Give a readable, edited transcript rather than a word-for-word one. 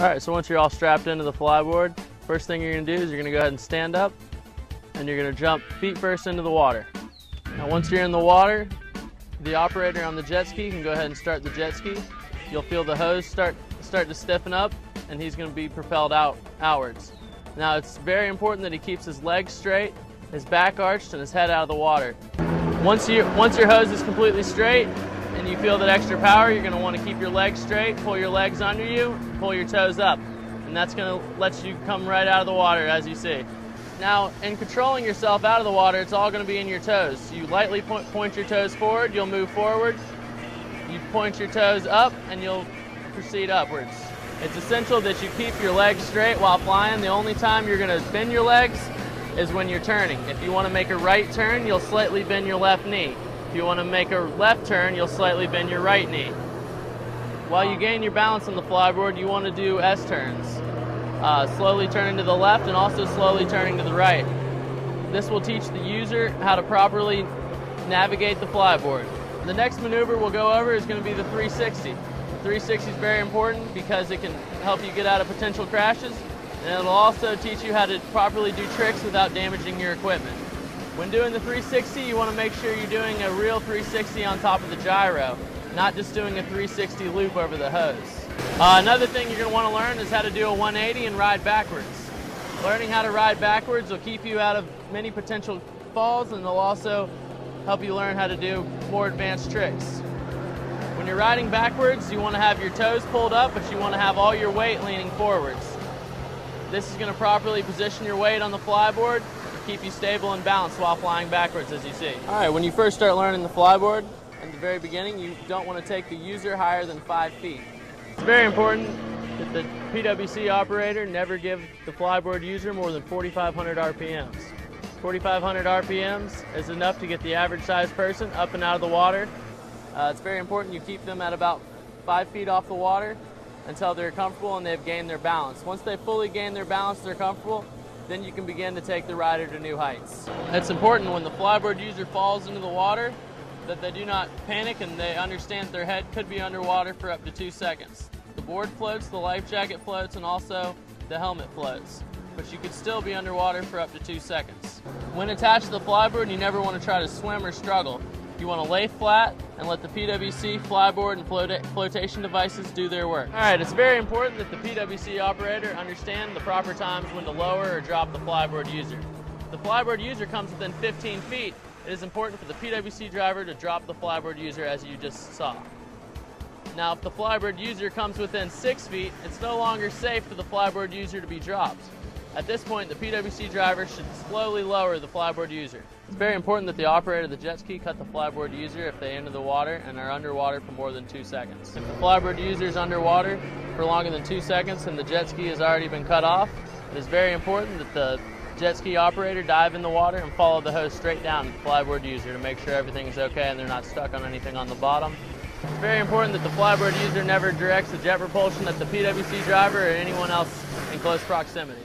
All right, so once you're all strapped into the flyboard, first thing you're gonna do is you're gonna go ahead and stand up and you're gonna jump feet first into the water. Now once you're in the water, the operator on the jet ski can go ahead and start the jet ski. You'll feel the hose start to stiffen up and he's gonna be propelled outwards. Now it's very important that he keeps his legs straight, his back arched, and his head out of the water. Once your hose is completely straight and you feel that extra power, you're going to want to keep your legs straight, pull your legs under you, pull your toes up. And that's going to let you come right out of the water, as you see. Now, in controlling yourself out of the water, it's all going to be in your toes. You lightly point your toes forward, you'll move forward. You point your toes up, and you'll proceed upwards. It's essential that you keep your legs straight while flying. The only time you're going to bend your legs is when you're turning. If you want to make a right turn, you'll slightly bend your left knee. If you want to make a left turn, you'll slightly bend your right knee. While you gain your balance on the flyboard, you want to do S-turns. Slowly turning to the left and also slowly turning to the right. This will teach the user how to properly navigate the flyboard. The next maneuver we'll go over is going to be the 360. The 360 is very important because it can help you get out of potential crashes, and it'll also teach you how to properly do tricks without damaging your equipment. When doing the 360, you want to make sure you're doing a real 360 on top of the gyro, not just doing a 360 loop over the hose. Another thing you're going to want to learn is how to do a 180 and ride backwards. Learning how to ride backwards will keep you out of many potential falls, and it'll also help you learn how to do more advanced tricks. When you're riding backwards, you want to have your toes pulled up, but you want to have all your weight leaning forwards. This is going to properly position your weight on the flyboard, keep you stable and balanced while flying backwards, as you see. All right, when you first start learning the flyboard, in the very beginning, you don't want to take the user higher than 5 feet. It's very important that the PWC operator never give the flyboard user more than 4,500 RPMs. 4,500 RPMs is enough to get the average sized person up and out of the water. It's very important you keep them at about 5 feet off the water until they're comfortable and they've gained their balance. Once they fully gain their balance, they're comfortable, then you can begin to take the rider to new heights. It's important when the flyboard user falls into the water that they do not panic and they understand their head could be underwater for up to 2 seconds. The board floats, the life jacket floats, and also the helmet floats. But you could still be underwater for up to 2 seconds. When attached to the flyboard, you never want to try to swim or struggle. You want to lay flat and let the PWC flyboard and flotation devices do their work. All right, it's very important that the PWC operator understand the proper times when to lower or drop the flyboard user. If the flyboard user comes within 15 feet, it is important for the PWC driver to drop the flyboard user as you just saw. Now, if the flyboard user comes within 6 feet, it's no longer safe for the flyboard user to be dropped. At this point, the PWC driver should slowly lower the flyboard user. It's very important that the operator of the jet ski cut the flyboard user if they enter the water and are underwater for more than 2 seconds. If the flyboard user is underwater for longer than 2 seconds and the jet ski has already been cut off, it is very important that the jet ski operator dive in the water and follow the hose straight down to the flyboard user to make sure everything is okay and they're not stuck on anything on the bottom. It's very important that the flyboard user never directs the jet propulsion at the PWC driver or anyone else in close proximity.